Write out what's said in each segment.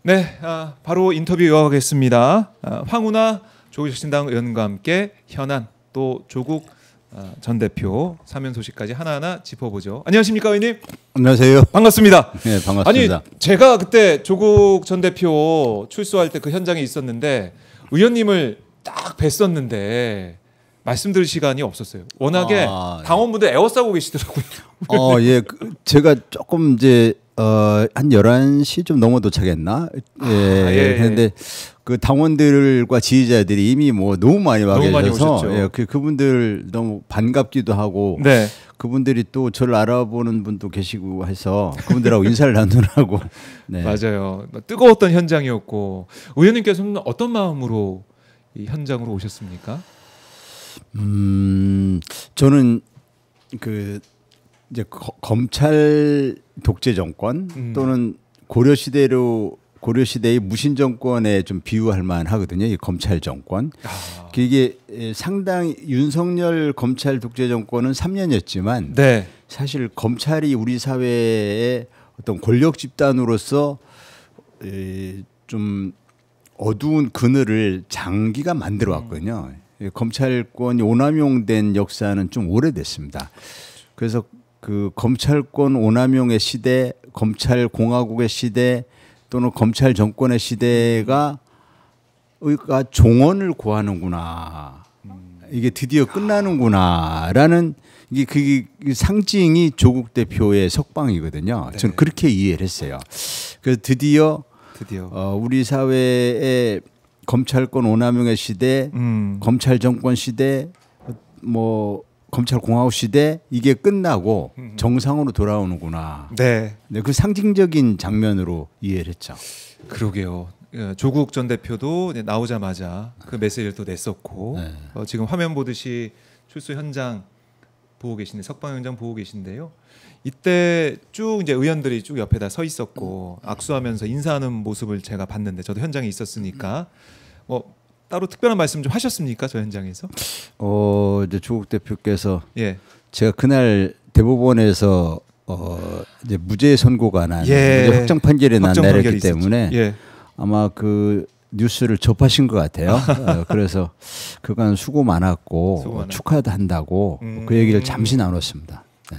네, 바로 인터뷰 이어가겠습니다. 황운하 조국혁신당 의원과 함께 현안 또 조국 전 대표 사면 소식까지 하나하나 짚어보죠. 안녕하십니까, 의원님? 안녕하세요. 반갑습니다. 네, 반갑습니다. 아니, 제가 그때 조국 전 대표 출소할 때 그 현장에 있었는데 의원님을 딱 뵀었는데 말씀드릴 시간이 없었어요. 워낙에 당원분들 에워싸고 계시더라고요. 예, 제가 조금 이제 한 11시 좀 넘어 도착했나? 예. 그런데 그 당원들과 지지자들이 이미 뭐 너무 많이 와 계셔서 예, 그분들 너무 반갑기도 하고 네. 그분들이 또 저를 알아보는 분도 계시고 해서 그분들하고 인사를 나누라고. 네. 맞아요. 뜨거웠던 현장이었고 의원님께서는 어떤 마음으로 이 현장으로 오셨습니까? 저는 그 이제 검찰 독재 정권 또는 고려 시대의 무신 정권에 좀 비유할 만하거든요. 이 검찰 정권. 이게 상당히 윤석열 검찰 독재 정권은 3년이었지만 네. 사실 검찰이 우리 사회의 어떤 권력 집단으로서 좀 어두운 그늘을 장기간 만들어 왔거든요. 검찰권이 오남용된 역사는 좀 오래됐습니다. 그래서 그 검찰권 오남용의 시대, 검찰 공화국의 시대 또는 검찰 정권의 시대가 종언을 구하는구나. 이게 드디어 끝나는구나라는 그게 상징이 조국 대표의 석방이거든요. 저는 그렇게 이해를 했어요. 그래서 드디어 우리 사회의 검찰권 오남용의 시대, 검찰 정권 시대, 뭐 검찰 공화국 시대 이게 끝나고 정상으로 돌아오는구나. 네. 네, 그 상징적인 장면으로 이해를 했죠. 그러게요. 조국 전 대표도 나오자마자 그 메시지를 또 냈었고 네. 지금 화면 보듯이 출소 현장 보고 계신데 석방 현장 보고 계신데요. 이때 쭉 이제 의원들이 쭉 옆에다 서 있었고 악수하면서 인사하는 모습을 제가 봤는데 저도 현장에 있었으니까 뭐 따로 특별한 말씀 좀 하셨습니까? 저 현장에서? 이제 조국 대표께서 예. 제가 그날 대법원에서 이제 무죄 선고가 난 예. 무죄 확정 판결이 내렸기 때문에 예. 아마 그 뉴스를 접하신 것 같아요. 그래서 그간 수고 많았고 축하도 한다고 그 얘기를 잠시 나눴습니다. 네.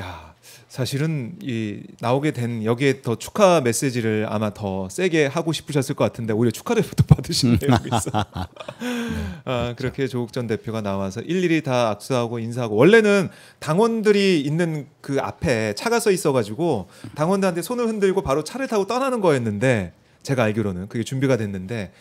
야, 사실은 이 나오게 된 여기에 더 축하 메시지를 아마 더 세게 하고 싶으셨을 것 같은데 오히려 축하를 또 받으신 내용이 있어. 네, 그렇게 조국 전 대표가 나와서 일일이 다 악수하고 인사하고 원래는 당원들이 있는 그 앞에 차가 서 있어가지고 당원들한테 손을 흔들고 바로 차를 타고 떠나는 거였는데 제가 알기로는 그게 준비가 됐는데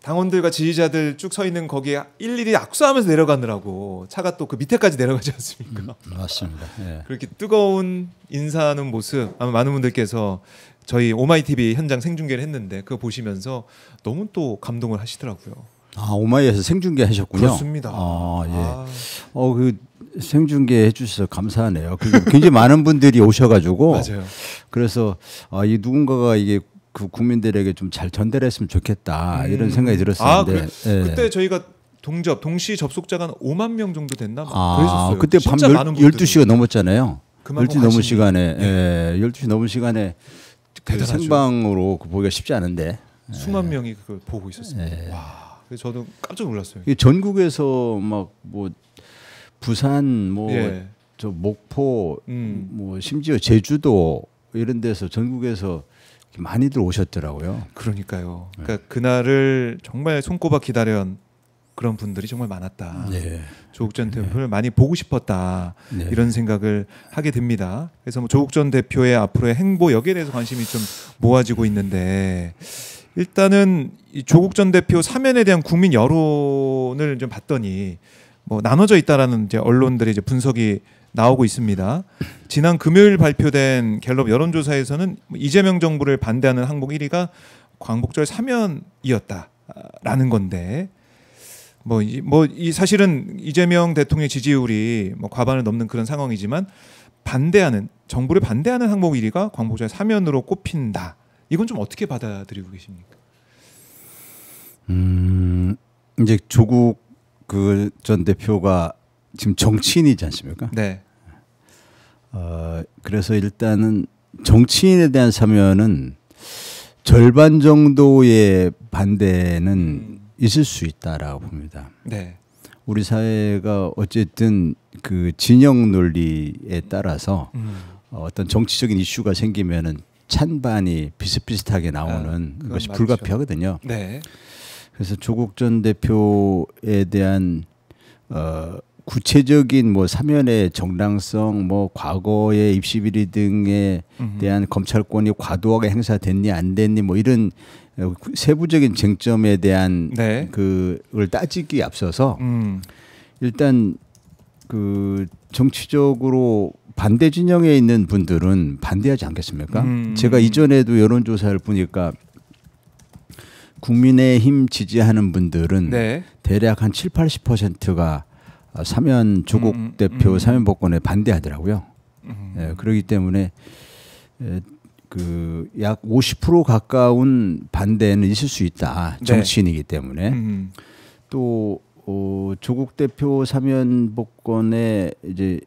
당원들과 지지자들 쭉 서 있는 거기에 일일이 악수하면서 내려가느라고 차가 또 그 밑에까지 내려가지 않습니까? 맞습니다. 예. 그렇게 뜨거운 인사하는 모습 아마 많은 분들께서 저희 오마이TV 현장 생중계를 했는데 그거 보시면서 너무 또 감동을 하시더라고요. 오마이에서 생중계 하셨군요. 그렇습니다. 예. 그 생중계 해주셔서 감사하네요. 굉장히 많은 분들이 오셔가지고 맞아요. 그래서 이 누군가가 이게 그 국민들에게 좀 잘 전달했으면 좋겠다 이런 생각이 들었었는데 그때 저희가 동시 접속자가 한 5만 명 정도 됐나? 그랬었어요. 그때 밤 12시가 넘었잖아요. 12시 넘은 시간에 12시 넘은 시간에 생방으로 보기가 쉽지 않은데 수만 명이 그걸 보고 있었습니다. 와, 그래서 저도 깜짝 놀랐어요. 전국에서 막 뭐 부산 저 목포 뭐 심지어 제주도 이런 데서 전국에서 많이들 오셨더라고요. 그러니까요. 그러니까 그날을 정말 손꼽아 기다려온 그런 분들이 정말 많았다. 네. 조국 전 대표를 많이 보고 싶었다. 이런 생각을 하게 됩니다. 그래서 뭐 조국 전 대표의 앞으로의 행보 여기에 대해서 관심이 좀 모아지고 있는데 일단은 이 조국 전 대표 사면에 대한 국민 여론을 좀 봤더니 뭐 나눠져 있다라는 이제 언론들의 이제 분석이 나오고 있습니다. 지난 금요일 발표된 갤럽 여론조사에서는 이재명 정부를 반대하는 항목 1위가 광복절 사면이었다라는 건데 이 사실은 이재명 대통령 지지율이 뭐 과반을 넘는 그런 상황이지만 정부를 반대하는 항목 1위가 광복절 사면으로 꼽힌다. 이건 좀 어떻게 받아들이고 계십니까? 이제 조국 그 전 대표가 지금 정치인이지 않습니까? 네. 그래서 일단은 정치인에 대한 사면은 절반 정도의 반대는 있을 수 있다라고 봅니다. 네. 우리 사회가 어쨌든 그 진영 논리에 따라서 어떤 정치적인 이슈가 생기면은 찬반이 비슷비슷하게 나오는 것이 맞죠. 불가피하거든요. 네. 그래서 조국 전 대표에 대한 구체적인 뭐 사면의 정당성, 뭐 과거의 입시 비리 등에 대한 검찰권이 과도하게 행사됐니 안 됐니 뭐 이런 세부적인 쟁점에 대한 네. 그걸 따지기에 앞서서 일단 그 정치적으로 반대 진영에 있는 분들은 반대하지 않겠습니까? 제가 이전에도 여론조사를 보니까 국민의힘 지지하는 분들은 네. 대략 한 7, 80%가 사면 조국 대표 사면 복권에 반대하더라고요. 예, 그렇기 때문에 그 약 50% 가까운 반대는 있을 수 있다. 정치인이기 때문에 또 조국 대표 사면 복권에 이제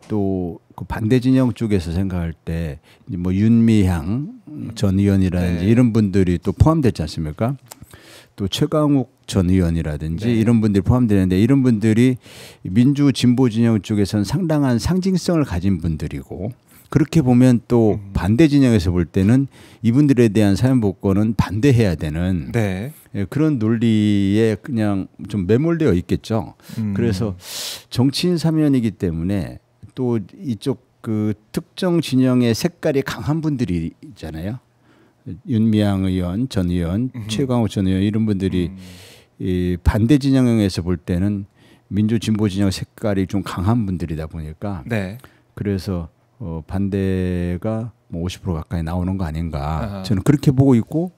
또 그 반대 진영 쪽에서 생각할 때 뭐 윤미향 전 의원이라든지 네. 이런 분들이 또 포함됐지 않습니까? 또 최강욱 전 의원이라든지 네. 이런 분들이 포함되는데 이런 분들이 민주 진보 진영 쪽에서는 상당한 상징성을 가진 분들이고 그렇게 보면 또 반대 진영에서 볼 때는 이분들에 대한 사면 복권은 반대해야 되는 네. 그런 논리에 그냥 좀 매몰되어 있겠죠. 그래서 정치인 사면이기 때문에 또 이쪽 그 특정 진영의 색깔이 강한 분들이 있잖아요. 윤미향 의원, 전 의원, 최강욱 전 의원 이런 분들이 이 반대 진영에서 볼 때는 민주 진보 진영 색깔이 좀 강한 분들이다 보니까 네. 그래서 반대가 뭐 50% 가까이 나오는 거 아닌가 아하. 저는 그렇게 보고 있고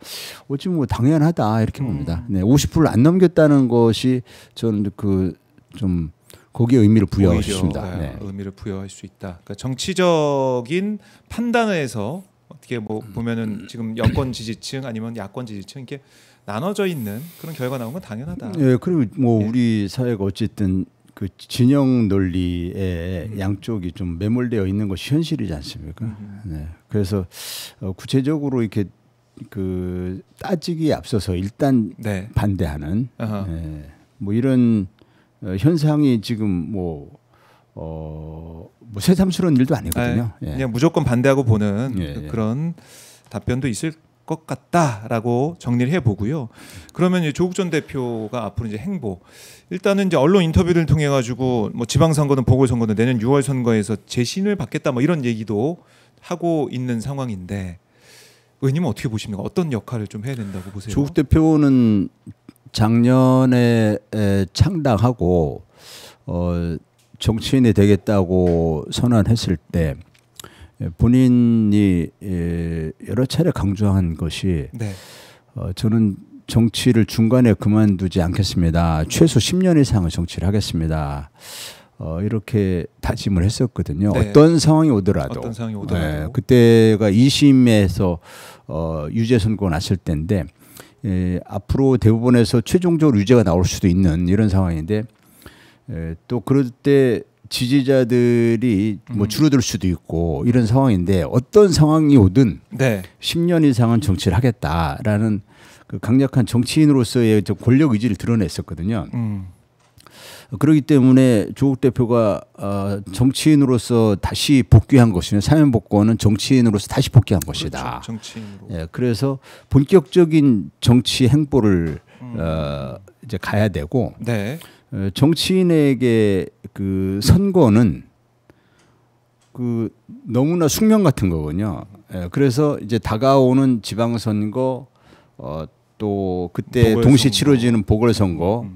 어찌 뭐 당연하다 이렇게 봅니다. 네, 50%를 안 넘겼다는 것이 저는 그 좀 거기에 의미를 부여하고 싶습니다. 네. 의미를 부여할 수 있다. 그러니까 정치적인 판단에서 어떻게 뭐 보면은 지금 여권 지지층 아니면 야권 지지층 이렇게 나눠져 있는 그런 결과 나온 건 당연하다. 예, 그리고 뭐 예. 우리 사회가 어쨌든 그 진영 논리에 양쪽이 좀 매몰되어 있는 것이 현실이지 않습니까? 네. 그래서 구체적으로 이렇게 그 따지기에 앞서서 일단 네. 반대하는 아하. 뭐 이런 현상이 지금 뭐 새삼스러운 일도 아니거든요. 예. 그냥 무조건 반대하고 보는 예. 그런 답변도 있을 것 같다라고 정리를 해보고요. 그러면 이제 조국 전 대표가 앞으로 이제 행보 일단은 이제 언론 인터뷰를 통해 가지고 뭐 지방선거든 보궐선거든 내년 6월 선거에서 재신을 받겠다 뭐 이런 얘기도 하고 있는 상황인데 의원님은 어떻게 보십니까? 어떤 역할을 좀 해야 된다고 보세요? 조국 대표는 작년에 창당하고 정치인이 되겠다고 선언했을 때 본인이 여러 차례 강조한 것이 네. 저는 정치를 중간에 그만두지 않겠습니다. 최소 10년 이상은 정치를 하겠습니다. 이렇게 다짐을 했었거든요. 네. 어떤 상황이 오더라도. 어떤 상황이 오더라도. 그때가 2심에서 유죄 선고가 났을 때인데 앞으로 대법원에서 최종적으로 유죄가 나올 수도 있는 이런 상황인데 또 그럴 때 지지자들이 뭐 줄어들 수도 있고 이런 상황인데 어떤 상황이 오든 네. 10년 이상은 정치를 하겠다라는 그 강력한 정치인으로서의 권력 의지를 드러냈었거든요. 그렇기 때문에 조국 대표가 정치인으로서 다시 복귀한 것이면 사면 복권은 정치인으로서 다시 복귀한 것이다. 그렇죠. 정치인으로. 예, 그래서 본격적인 정치 행보를 이제 가야 되고 네. 정치인에게 그 선거는 그 너무나 숙명 같은 거군요. 예, 그래서 이제 다가오는 지방선거 또 그때 보궐선거. 동시에 치러지는 보궐선거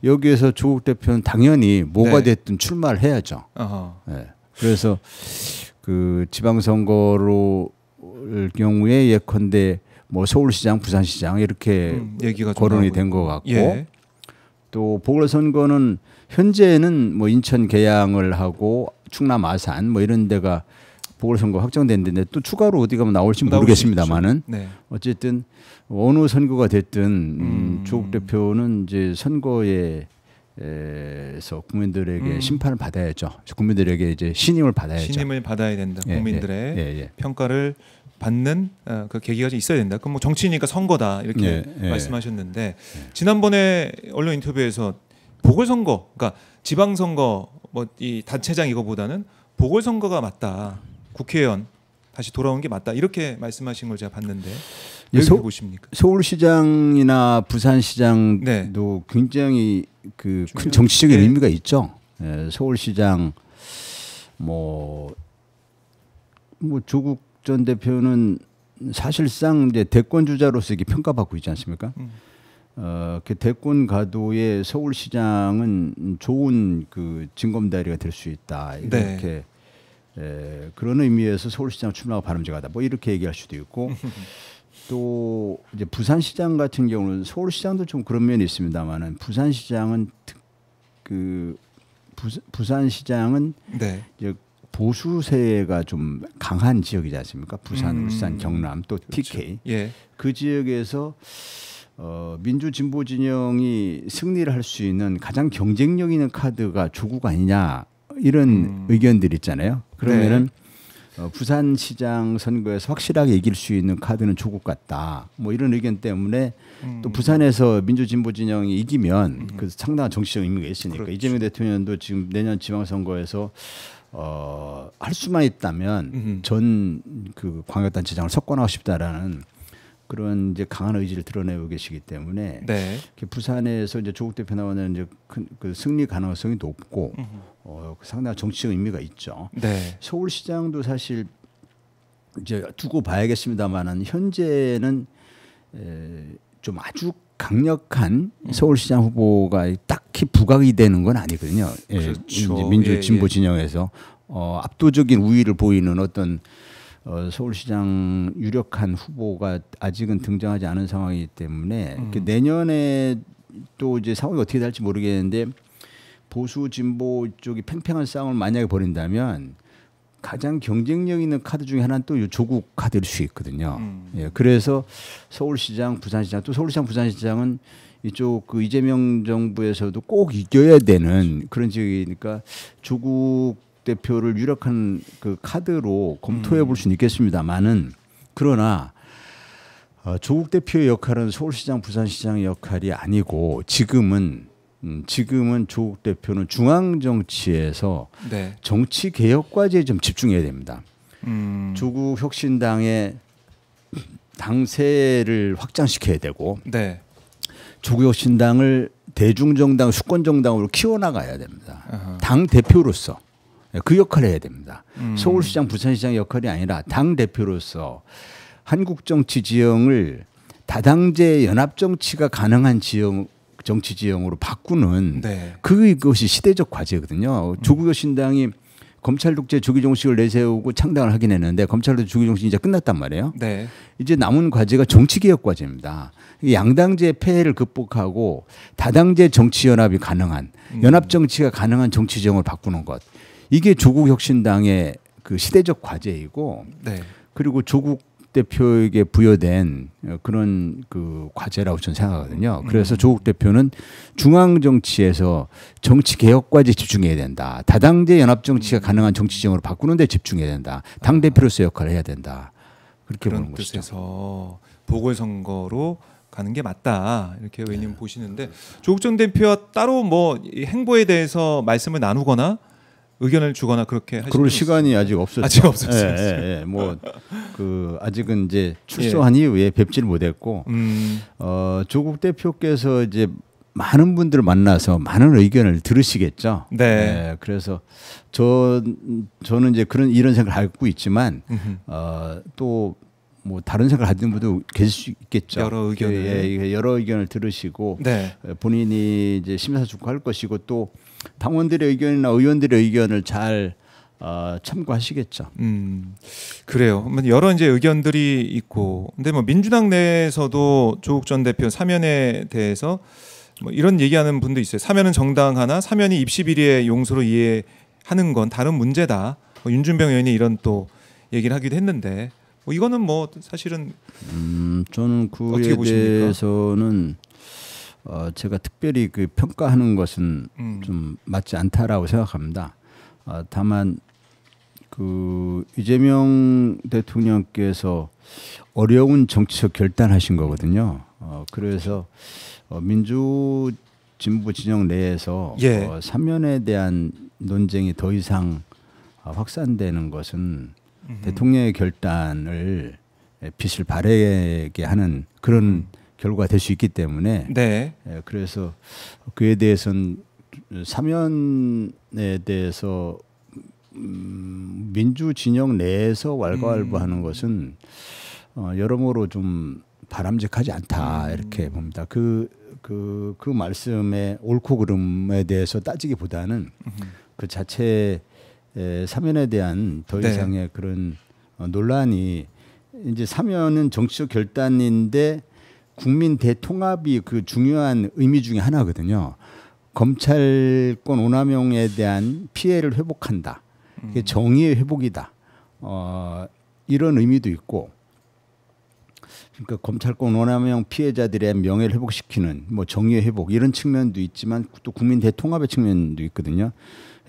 여기에서 조국 대표는 당연히 뭐가 네. 됐든 출마를 해야죠. 어허. 예, 그래서 그 지방선거로 경우에 예컨대 뭐 서울시장, 부산시장 이렇게 얘기가 좀 거론이 나오고 된 있고. 것 같고 예. 또 보궐선거는 현재는 뭐 인천 계양을 하고 충남 아산 뭐 이런 데가 보궐선거 확정됐는데 또 추가로 어디 가면 나올지 모르겠습니다만은 네. 어쨌든 어느 선거가 됐든 조국 대표는 이제 선거에서 국민들에게 심판을 받아야죠. 국민들에게 이제 신임을 받아야죠. 신임을 받아야 된다. 예, 국민들의 예. 평가를 받는 그 계기가 좀 있어야 된다. 그럼 뭐 정치니까 선거다 이렇게 말씀하셨는데 지난번에 언론 인터뷰에서 보궐선거, 그러니까 지방선거 뭐 이 단체장 이거보다는 보궐선거가 맞다. 국회의원 다시 돌아온 게 맞다. 이렇게 말씀하신 걸 제가 봤는데 어떻게 보십니까? 서울시장이나 부산시장도 네. 굉장히 그 큰 정치적인 의미가 있죠. 서울시장 뭐 조국 전 대표는 사실상 이제 대권 주자로서 이렇게 평가받고 있지 않습니까? 그 대권 가도에 서울시장은 좋은 그 징검다리가 될 수 있다. 이렇게 그런 의미에서 서울시장 출마가 바람직하다. 뭐 이렇게 얘기할 수도 있고 또 이제 부산시장 같은 경우는 서울시장도 좀 그런 면이 있습니다만은 부산시장은 부산시장은 네. 이제 보수세가 좀 강한 지역이지 않습니까? 부산, 울산, 경남 또 그렇죠. TK 예. 그 지역에서 민주 진보 진영이 승리를 할 수 있는 가장 경쟁력 있는 카드가 조국 아니냐 이런 의견들 있잖아요. 그러면은 부산시장 선거에서 확실하게 이길 수 있는 카드는 조국 같다. 뭐 이런 의견 때문에 또 부산에서 민주 진보 진영이 이기면 그 상당한 정치적 의미가 있으니까 그렇죠. 이재명 대통령도 지금 내년 지방선거에서 할 수만 있다면 전 그 광역단체장을 석권하고 싶다라는 그런 이제 강한 의지를 드러내고 계시기 때문에 네. 부산에서 이제 조국 대표 나오는 이제 그 승리 가능성이 높고 상당한 정치적 의미가 있죠. 네. 서울시장도 사실 이제 두고 봐야겠습니다만은 현재는 좀 아주 강력한 서울시장 후보가 딱히 부각이 되는 건 아니거든요. 그렇죠. 이제 민주 진보 진영에서 압도적인 우위를 보이는 어떤 서울시장 유력한 후보가 아직은 등장하지 않은 상황이기 때문에 내년에 또 이제 상황이 어떻게 될지 모르겠는데 보수 진보 쪽이 팽팽한 싸움을 만약에 벌인다면 가장 경쟁력 있는 카드 중에 하나는 또 조국 카드일 수 있거든요. 예, 그래서 서울시장, 부산시장 또 서울시장, 부산시장은 이쪽 그 이재명 정부에서도 꼭 이겨야 되는 그런 지역이니까 조국 대표를 유력한 그 카드로 검토해 볼 수는 있겠습니다만은 그러나 조국 대표의 역할은 서울시장, 부산시장의 역할이 아니고 지금은 조국 대표는 중앙 정치에서 네. 정치 개혁 과제에 좀 집중해야 됩니다. 조국 혁신당의 당세를 확장시켜야 되고 네. 조국 혁신당을 대중정당, 수권정당으로 키워나가야 됩니다. 당 대표로서 그 역할을 해야 됩니다. 서울시장, 부산시장 역할이 아니라 당 대표로서 한국 정치 지형을 다당제 연합 정치가 가능한 지형 정치 지형으로 바꾸는 그것이 시대적 과제거든요. 조국 혁신당이 검찰 독재 조기 종식을 내세우고 창당을 하긴 했는데 검찰 독재 조기 종식이 이제 끝났단 말이에요. 네. 이제 남은 과제가 정치 개혁 과제입니다. 양당제 폐해를 극복하고 다당제 정치 연합이 가능한 연합 정치가 가능한 정치 지형을 바꾸는 것. 이게 조국 혁신당의 그 시대적 과제이고 그리고 조국 대표에게 부여된 그런 그 과제라고 저는 생각하거든요. 그래서 조국 대표는 중앙 정치에서 정치 개혁 과제에 집중해야 된다. 다당제 연합 정치가 가능한 정치 지형으로 바꾸는 데 집중해야 된다. 당 대표로서 역할을 해야 된다. 그렇게 보는 것이죠. 그런 뜻에서 보궐선거로 가는 게 맞다 이렇게 의원님 보시는데 조국 전 대표와 따로 뭐 행보에 대해서 말씀을 나누거나 의견을 주거나 그렇게 하시는 그럴 시간이 아직 없었죠. 아직 없었어요. 예. 뭐 그 아직은 이제 출소한 이후에 뵙지를 못했고 조국 대표께서 이제 많은 분들을 만나서 많은 의견을 들으시겠죠. 네. 그래서 저는 이제 이런 생각을 갖고 있지만 또 뭐 다른 생각을 가진 분도 계실 수 있겠죠. 여러 의견을 여러 의견을 들으시고 본인이 이제 심사숙고할 것이고 또 당원들의 의견이나 의원들의 의견을 잘 참고하시겠죠. 그래요. 여러 이제 의견들이 있고, 근데 뭐 민주당 내에서도 조국 전 대표 사면에 대해서 뭐 이런 얘기하는 분도 있어요. 사면은 정당하나 사면이 입시 비리의 용소로 이해하는 건 다른 문제다. 윤준병 의원이 이런 또 얘기를 하기도 했는데, 뭐 이거는 뭐 사실은 저는 그에 대해서는 제가 특별히 그 평가하는 것은 좀 맞지 않다라고 생각합니다. 다만 그 이재명 대통령께서 어려운 정치적 결단하신 거거든요. 그래서 민주 진보 진영 내에서 예. 사면에 대한 논쟁이 더 이상 확산되는 것은 대통령의 결단을 빛을 발하게 하는 그런 결과가 될 수 있기 때문에 네. 그래서 그에 대해서는 사면에 대해서 민주 진영 내에서 왈가왈부하는 것은 여러모로 좀 바람직하지 않다 이렇게 봅니다. 그 말씀의 옳고 그름에 대해서 따지기보다는 그 자체 사면에 대한 더 이상의 네. 그런 논란이 이제 사면은 정치적 결단인데 국민 대통합이 그 중요한 의미 중에 하나거든요. 검찰권 오남용에 대한 피해를 회복한다. 이게 정의의 회복이다. 이런 의미도 있고, 그러니까 검찰권 오남용 피해자들의 명예를 회복시키는 뭐 정의의 회복 이런 측면도 있지만 또 국민 대통합의 측면도 있거든요.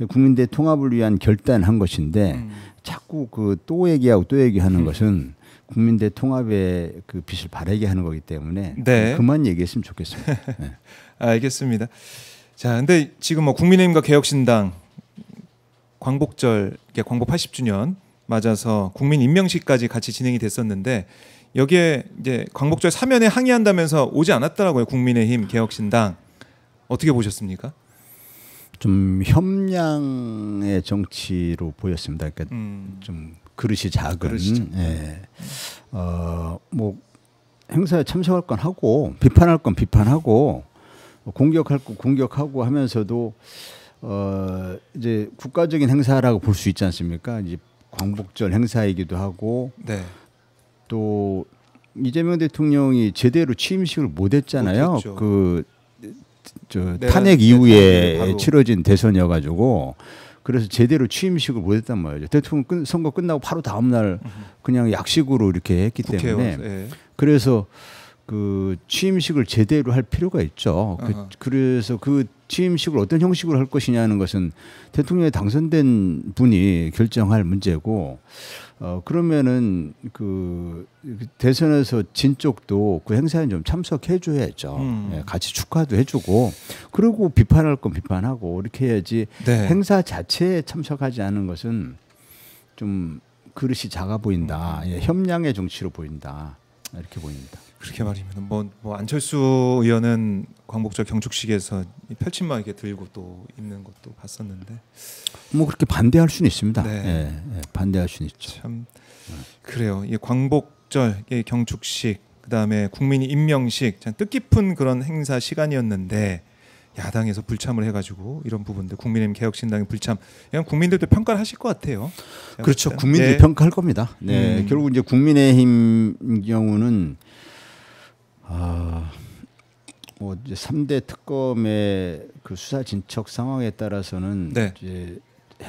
국민 대통합을 위한 결단한 것인데 자꾸 그 또 얘기하고 또 얘기하는 것은 국민 대통합의 그 빛을 발하게 하는 거기 때문에 네. 그만 얘기했으면 좋겠습니다. 네. 알겠습니다. 자, 근데 지금 뭐 국민의힘과 개혁신당 광복절, 광복 80주년 맞아서 국민 임명식까지 같이 진행이 됐었는데 여기에 이제 광복절 사면에 항의한다면서 오지 않았더라고요. 국민의힘, 개혁신당 어떻게 보셨습니까? 좀 협량의 정치로 보였습니다. 그러니까 좀 그릇이 작은. 예. 뭐 행사에 참석할 건 하고 비판할 건 비판하고 공격할 건 공격하고 하면서도 이제 국가적인 행사라고 볼 수 있지 않습니까? 이제 광복절 행사이기도 하고 네. 또 이재명 대통령이 제대로 취임식을 못 했잖아요. 탄핵 이후에 치러진 대선이어가지고 그래서 제대로 취임식을 못 했단 말이죠. 대통령 선거 끝나고 바로 다음 날 그냥 약식으로 이렇게 했기 때문에 예. 그래서 그 취임식을 제대로 할 필요가 있죠. 그래서 그 취임식을 어떤 형식으로 할 것이냐는 것은 대통령에 당선된 분이 결정할 문제고 그러면은 그 대선에서 진 쪽도 그 행사에 좀 참석해 줘야죠. 예, 같이 축하도 해주고 그리고 비판할 건 비판하고 이렇게 해야지 네. 행사 자체에 참석하지 않은 것은 좀 그릇이 작아 보인다. 예, 협량의 정치로 보인다. 이렇게 보입니다. 그렇게 말이면 뭐 안철수 의원은 광복절 경축식에서 펼침막 이렇게 들고 또 있는 것도 봤었는데 뭐 그렇게 반대할 수는 있습니다. 네. 예, 반대할 수는 있죠. 참 그래요. 이 광복절 경축식 그다음에 국민 임명식 참 뜻깊은 그런 행사 시간이었는데 야당에서 불참을 해가지고 이런 부분들 국민의힘 개혁신당의 불참 그냥 국민들도 평가를 하실 것 같아요. 그렇죠. 국민들이 네. 평가할 겁니다. 네. 결국 이제 국민의힘 경우는 뭐 이제 3대 특검의 그 수사 진척 상황에 따라서는 네. 이제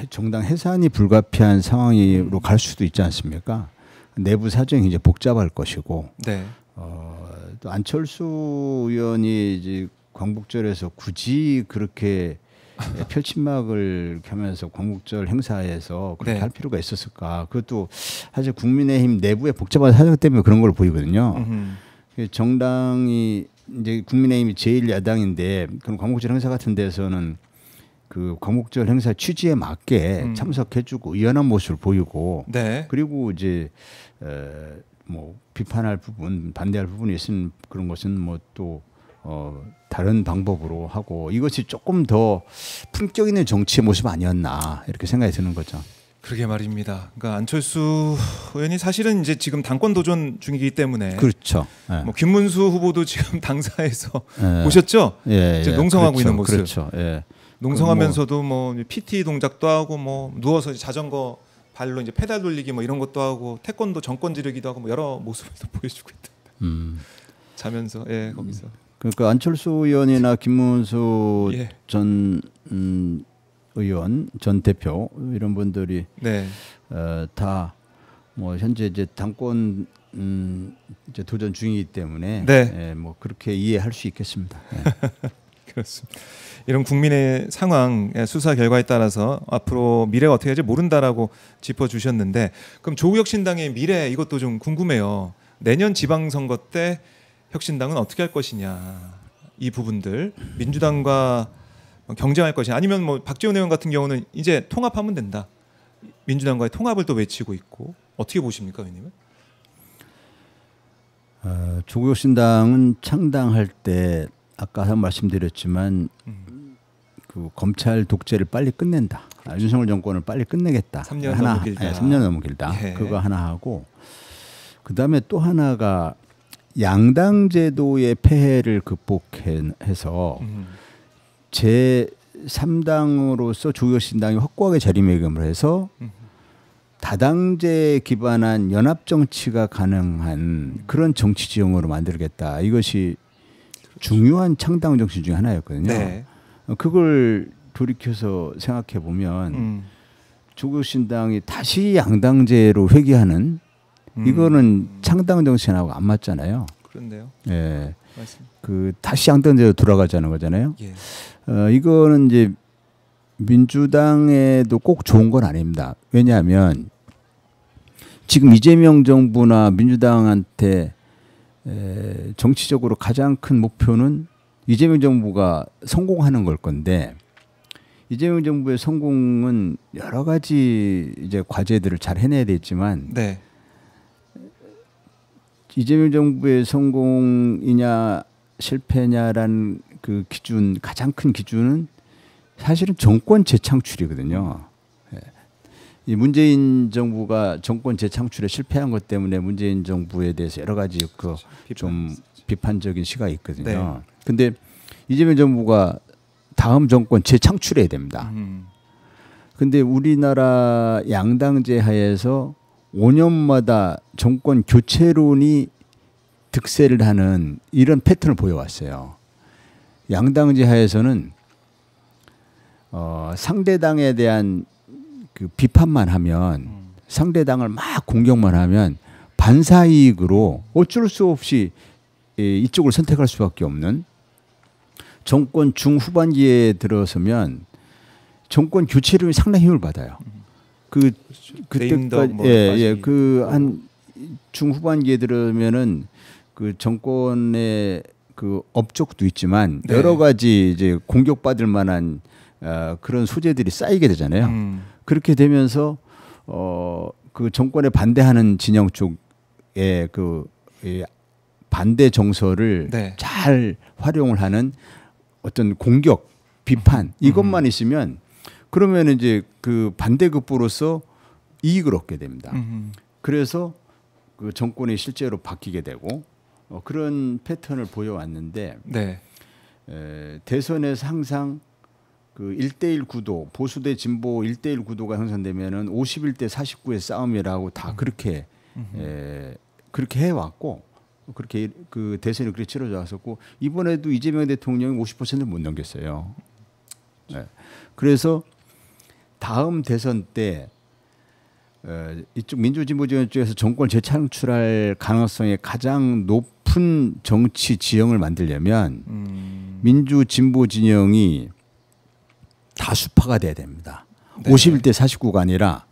정당 해산이 불가피한 상황으로 갈 수도 있지 않습니까? 내부 사정이 이제 복잡할 것이고 네. 또 안철수 의원이 이제 광복절에서 굳이 그렇게 펼침막을 켜면서 광복절 행사에서 그렇게 네. 할 필요가 있었을까? 그것도 사실 국민의힘 내부의 복잡한 사정 때문에 그런 걸 보이거든요. 정당이 이제 국민의힘이 제1야당인데 그런 광복절 행사 같은 데서는 그 광복절 행사 취지에 맞게 참석해주고 의연한 모습을 보이고 네. 그리고 이제 뭐 비판할 부분, 반대할 부분이 있으면 그런 것은 뭐 또 다른 방법으로 하고 이것이 조금 더 품격 있는 정치의 모습 아니었나 이렇게 생각이 드는 거죠. 그러게 말입니다. 그러니까 안철수 의원이 사실은 이제 지금 당권 도전 중이기 때문에 그렇죠. 예. 뭐 김문수 후보도 지금 당사에서 보셨죠? 예, 지금 농성하고 그렇죠, 있는 모습. 그렇죠. 예. 농성하면서도 뭐 PT 동작도 하고 뭐 누워서 자전거 발로 이제 페달 돌리기 뭐 이런 것도 하고 태권도 정권 지르기도 하고 뭐 여러 모습을 또 보여주고 있다. 자면서 예 거기서. 그러니까 안철수 의원이나 김문수 예. 전 의원, 전 대표 이런 분들이 네. 다 뭐 현재 이제 당권 이제 도전 중이기 때문에 네. 예, 뭐 그렇게 이해할 수 있겠습니다. 예. 그렇습니다. 이런 국민의 상황, 수사 결과에 따라서 앞으로 미래가 어떻게 될지 모른다라고 짚어주셨는데, 그럼 조국혁신당의 미래 이것도 좀 궁금해요. 내년 지방선거 때 혁신당은 어떻게 할 것이냐, 이 부분들 민주당과 경쟁할 것이냐, 아니면 뭐 박지원 의원 같은 경우는 이제 통합하면 된다, 민주당과의 통합을 또 외치고 있고, 어떻게 보십니까, 의원님은? 조국혁신당은 창당할 때 아까 한 말씀드렸지만 그 검찰 독재를 빨리 끝낸다. 그렇죠. 윤석열 정권을 빨리 끝내겠다. 3년 너무 길다. 네, 3년 너무 길다. 예. 그거 하나 하고, 그다음에 또 하나가 양당 제도의 폐해를 극복해서 제3당으로서 조국혁신당이 확고하게 자리매김을 해서 다당제 기반한 연합 정치가 가능한 그런 정치 지형으로 만들겠다. 이것이 중요한 창당 정신 중에 하나였거든요. 네. 그걸 돌이켜서 생각해 보면 조국혁신당이 다시 양당제로 회귀하는 이거는 창당 정신하고 안 맞잖아요. 그런데요. 예. 맞습니다. 그 다시 양당제로 돌아가자는 거잖아요. 예. 이거는 이제 민주당에도 꼭 좋은 건 아닙니다. 왜냐하면 지금 이재명 정부나 민주당한테 정치적으로 가장 큰 목표는 이재명 정부가 성공하는 걸 건데, 이재명 정부의 성공은 여러 가지 이제 과제들을 잘 해내야 되지만, 네. 이재명 정부의 성공이냐 실패냐라는 그 기준, 가장 큰 기준은 사실은 정권 재창출이거든요. 이 문재인 정부가 정권 재창출에 실패한 것 때문에 문재인 정부에 대해서 여러 가지 그 좀 비판적인 시각이 있거든요. 근데 이재명 정부가 다음 정권 재창출해야 됩니다. 근데 우리나라 양당제 하에서 5년마다 정권 교체론이 득세를 하는 이런 패턴을 보여왔어요. 양당제 하에서는 상대당에 대한 그 비판만 하면, 상대당을 막 공격만 하면 반사이익으로 어쩔 수 없이 이쪽을 선택할 수밖에 없는, 정권 중후반기에 들어서면 정권 교체론이 상당히 힘을 받아요. 그때까지 그 한 중후반기에 들어면은 그 정권의 그 업적도 있지만 네. 여러 가지 이제 공격받을 만한 그런 소재들이 쌓이게 되잖아요. 그렇게 되면서 그 정권에 반대하는 진영 쪽의 그 반대 정서를 네. 잘 활용을 하는 어떤 공격, 비판 이것만 있으면, 그러면 이제 그 반대급부로서 이익을 얻게 됩니다. 그래서 그 정권이 실제로 바뀌게 되고 그런 패턴을 보여왔는데, 네. 대선에서 항상 그 1대1 구도, 보수 대 진보 1대1 구도가 형성되면은 51대 49의 싸움이라고 다 그렇게 그렇게 해왔고, 그렇게 그 대선이 그렇게 치러져 왔었고, 이번에도 이재명 대통령이 50%를 못 넘겼어요. 네. 그래서 다음 대선 때 이쪽 민주진보진영 쪽에서 정권 재창출할 가능성이 가장 높은 정치 지형을 만들려면 민주진보진영이 다수파가 돼야 됩니다. 네. 51대 49가 아니라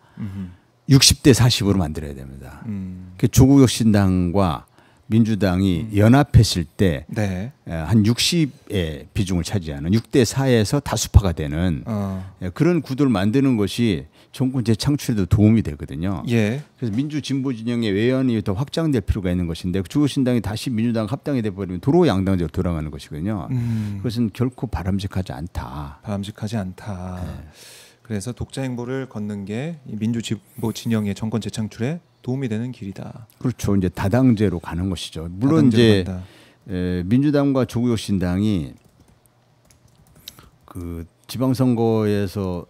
60대 40으로 만들어야 됩니다. 조국혁신당과 민주당이 연합했을 때 한 60의 비중을 차지하는 6대 4에서 다수파가 되는 그런 구도를 만드는 것이 정권 재창출에도 도움이 되거든요. 예. 그래서 민주 진보 진영의 외연이 더 확장될 필요가 있는 것인데, 조국혁신당이 다시 민주당 합당이 돼버리면 도로 양당제로 돌아가는 것이거든요. 그것은 결코 바람직하지 않다. 바람직하지 않다. 네. 그래서 독자 행보를 걷는 게 민주 진보 진영의 정권 재창출에 도움이 되는 길이다. 그렇죠. 이제 다당제로 가는 것이죠. 물론 이제 민주당과 조국혁신당이 그 지방선거에서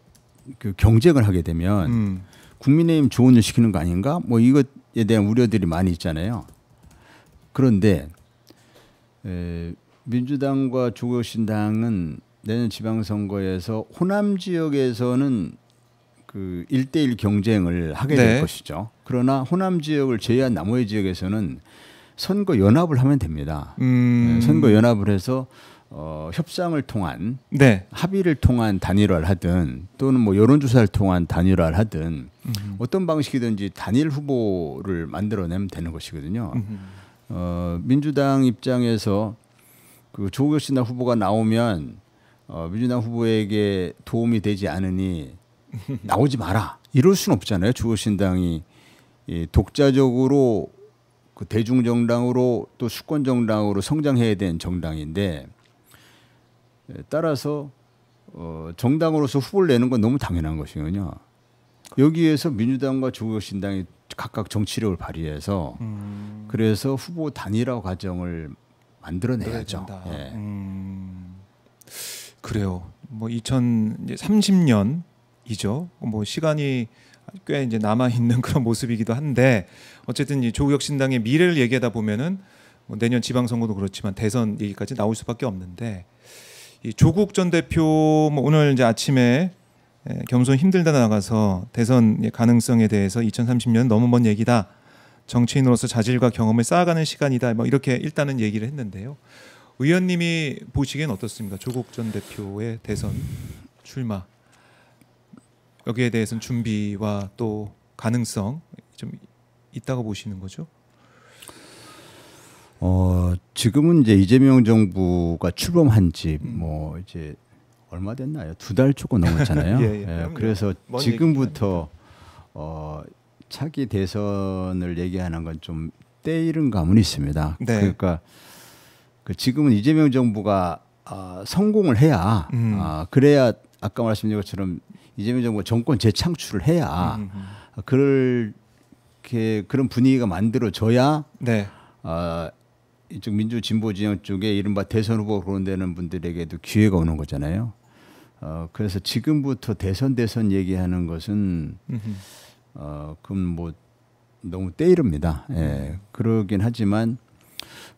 그 경쟁을 하게 되면 국민의힘 좋은 일 시키는 거 아닌가? 뭐 이것에 대한 우려들이 많이 있잖아요. 그런데 민주당과 조국혁신당은 내년 지방선거에서 호남 지역에서는 그 1대1 경쟁을 하게 될 것이죠. 그러나 호남 지역을 제외한 나머지 지역에서는 선거 연합을 하면 됩니다. 선거 연합을 해서 협상을 통한 네. 합의를 통한 단일화를 하든 또는 뭐 여론조사를 통한 단일화를 하든 어떤 방식이든지 단일 후보를 만들어내면 되는 것이거든요. 민주당 입장에서 그 조국 신당 후보가 나오면 민주당 후보에게 도움이 되지 않으니 나오지 마라 이럴 수는 없잖아요. 조국 신당이 독자적으로 그 대중 정당으로 또 수권 정당으로 성장해야 되는 정당인데 따라서 정당으로서 후보를 내는 건 너무 당연한 것이거든요. 여기에서 민주당과 조국 신당이 각각 정치력을 발휘해서 그래서 후보 단일화 과정을 만들어내야죠. 예. 그래요. 뭐 2030년이죠. 뭐 시간이 꽤 이제 남아 있는 그런 모습이기도 한데 어쨌든 이 조국 신당의 미래를 얘기하다 보면은 뭐 내년 지방선거도 그렇지만 대선 얘기까지 나올 수밖에 없는데 이 조국 전 대표 뭐 오늘 이제 아침에 겸손 힘들다 나가서 대선 가능성에 대해서 2030년 너무 먼 얘기다. 정치인으로서 자질과 경험을 쌓아가는 시간이다. 뭐 이렇게 일단은 얘기를 했는데요. 의원님이 보시기엔 어떻습니까? 조국 전 대표의 대선 출마 여기에 대해서는 준비와 또 가능성 좀 있다고 보시는 거죠? 지금은 이제 이재명 정부가 출범한 지 뭐 이제 얼마 됐나요? 2달 조금 넘었잖아요. 예, 그래서 지금부터 차기 대선을 얘기하는 건 좀 때이른 감은 있습니다. 네. 그러니까 지금은 이재명 정부가 성공을 해야 그래야 아까 말씀드린 것처럼 이재명 정부가 정권 재창출을 해야 그렇게 그런 분위기가 만들어져야 네. 이쪽 민주 진보 진영 쪽에 이른바 대선 후보 거론되는 분들에게도 기회가 오는 거잖아요. 그래서 지금부터 대선 얘기하는 것은 그건 뭐 너무 때이릅니다. 예, 그러긴 하지만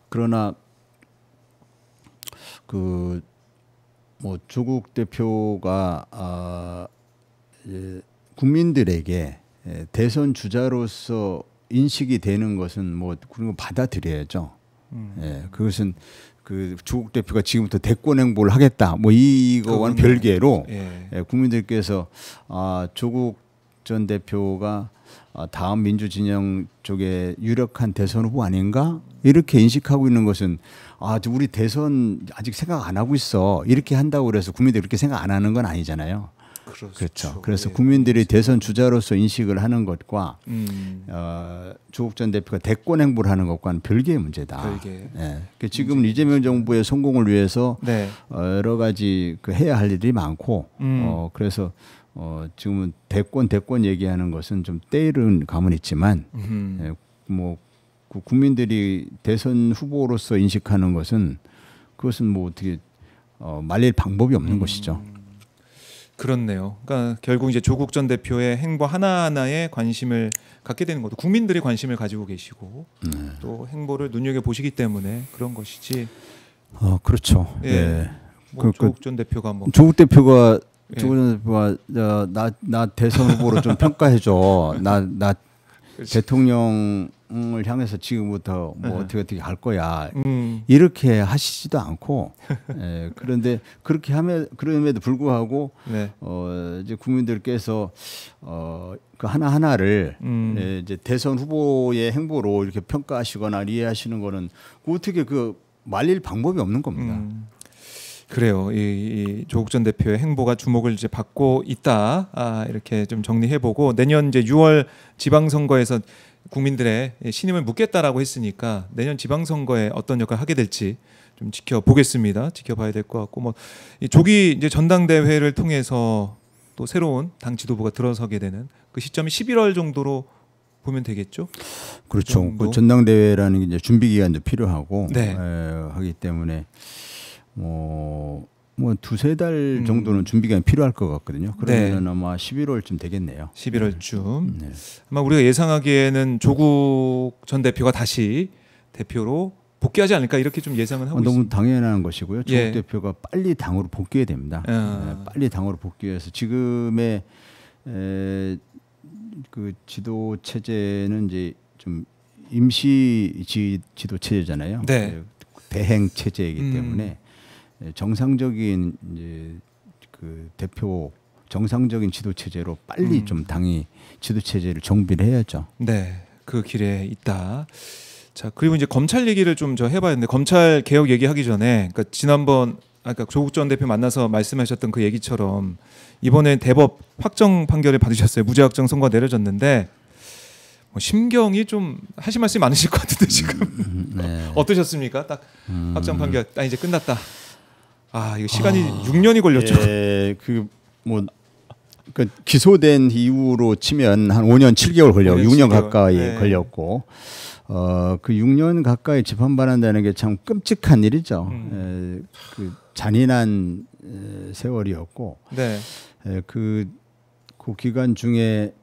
그러나 그 뭐 조국 대표가 국민들에게 대선 주자로서 인식이 되는 것은 뭐 그런 거 받아들여야죠. 예, 그것은 그 조국 대표가 지금부터 대권 행보를 하겠다. 뭐 이거와는 별개로 예, 국민들께서 조국 전 대표가 다음 민주진영 쪽에 유력한 대선 후보 아닌가 이렇게 인식하고 있는 것은 우리 대선 아직 생각 안 하고 있어 이렇게 한다고 그래서 국민들이 그렇게 생각 안 하는 건 아니잖아요. 그렇죠. 그래서 국민들이 대선 주자로서 인식을 하는 것과 조국 전 대표가 대권 행보를 하는 것과는 별개의 문제다. 예. 지금 이재명 정부의 성공을 위해서 여러 가지 해야 할 일이 많고 그래서 지금은 대권 얘기하는 것은 좀 때이른 감은 있지만 예, 뭐 국민들이 대선 후보로서 인식하는 것은 그것은 뭐 어떻게 말릴 방법이 없는 것이죠. 그렇네요. 그러니까 결국 이제 조국 전 대표의 행보 하나하나에 관심을 갖게 되는 것도 국민들이 관심을 가지고 계시고 또 행보를 눈여겨 보시기 때문에 그런 것이지. 그렇죠. 예. 예. 뭐 조국 전 대표가 뭐 조국 대표가 나 대선 후보로 좀 평가해 줘. 나 대통령을 향해서 지금부터 뭐 어떻게 할 거야. 이렇게 하시지도 않고 그런데 그렇게 그럼에도 불구하고 이제 국민들께서 그 하나하나를 이제 대선 후보의 행보로 이렇게 평가하시거나 이해하시는 거는 어떻게 말릴 방법이 없는 겁니다. 그래요. 이 조국 전 대표의 행보가 주목을 이제 받고 있다. 이렇게 좀 정리해보고 내년 이제 6월 지방선거에서 국민들의 신임을 묻겠다라고 했으니까 내년 지방선거에 어떤 역할을 하게 될지 좀 지켜보겠습니다. 지켜봐야 될 것 같고 뭐 이 조기 이제 전당대회를 통해서 또 새로운 당 지도부가 들어서게 되는 그 시점이 11월 정도로 보면 되겠죠. 그렇죠. 그 전당대회라는 게 이제 준비 기간도 필요하고 하기 때문에. 뭐 2-3달 정도는 준비가 필요할 것 같거든요. 그러면 아마 11월쯤 되겠네요. 11월쯤. 아마 우리가 예상하기에는 조국 전 대표가 다시 대표로 복귀하지 않을까 이렇게 좀 예상은 하고 있습니다. 너무 당연한 것이고요. 조국 대표가 빨리 당으로 복귀해야 됩니다. 빨리 당으로 복귀해서 지금의 그 지도 체제는 이제 좀 임시 지도 체제잖아요. 대행 체제이기 때문에 정상적인 이제 그 대표 정상적인 지도 체제로 빨리 좀 당이 지도 체제를 정비를 해야죠. 네, 그 길에 있다. 자, 그리고 이제 검찰 얘기를 좀 저 해봐야겠는데 검찰 개혁 얘기하기 전에, 그러니까 지난번 아까 조국 전 대표 만나서 말씀하셨던 그 얘기처럼 이번에 대법 확정 판결을 받으셨어요. 무죄 확정 선고가 내려졌는데 뭐 심경이 좀 하실 말씀이 많으실 것 같은데 지금 네. 어떠셨습니까? 딱 확정 판결, 딱 이제 끝났다. 아, 이거 시간이 6년이 걸렸죠. 예, 그 기소된 이후로 치면 한 5년 7개월 걸려, 6년 가까이 네. 걸렸고, 그 6년 가까이 재판받는다는 게 참 끔찍한 일이죠. 그 잔인한 세월이었고, 네. 그 기간 중에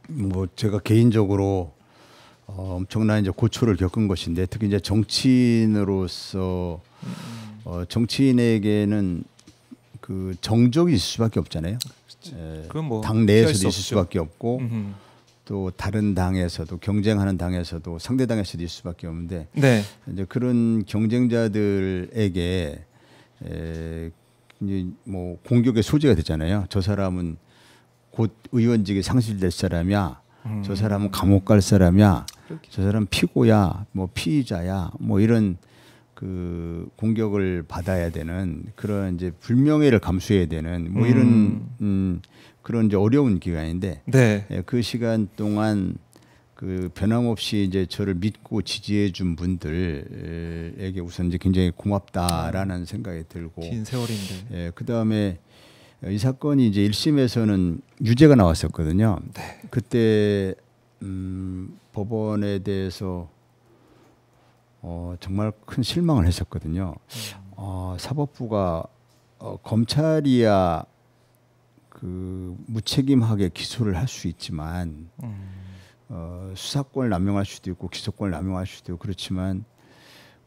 뭐 제가 개인적으로 엄청난 이제 고초를 겪은 것인데, 특히 이제 정치인으로서 정치인에게는 그 정적이 있을 수밖에 없잖아요. 그건 뭐 당 내에서도 피할 있을 수 수밖에 없고 또 다른 당에서도 경쟁하는 당에서도 상대 당에서도 있을 수밖에 없는데 네. 이제 그런 경쟁자들에게 이제 뭐 공격의 소재가 됐잖아요. 저 사람은 곧 의원직에 상실될 사람이야. 저 사람은 감옥 갈 사람이야. 저 사람 피고야, 뭐 피의자야, 뭐 이런 그 공격을 받아야 되는 그런 이제 불명예를 감수해야 되는 뭐 이런 그런 이제 어려운 기간인데 네. 그 시간 동안 그 변함없이 이제 저를 믿고 지지해준 분들에게 우선 이제 굉장히 고맙다라는 생각이 들고 긴 세월인데. 그 다음에 이 사건이 이제 1심에서는 유죄가 나왔었거든요. 네. 그때 법원에 대해서 정말 큰 실망을 했었거든요. 사법부가 검찰이야 그 무책임하게 기소를 할 수 있지만 수사권을 남용할 수도 있고 기소권을 남용할 수도 있고 그렇지만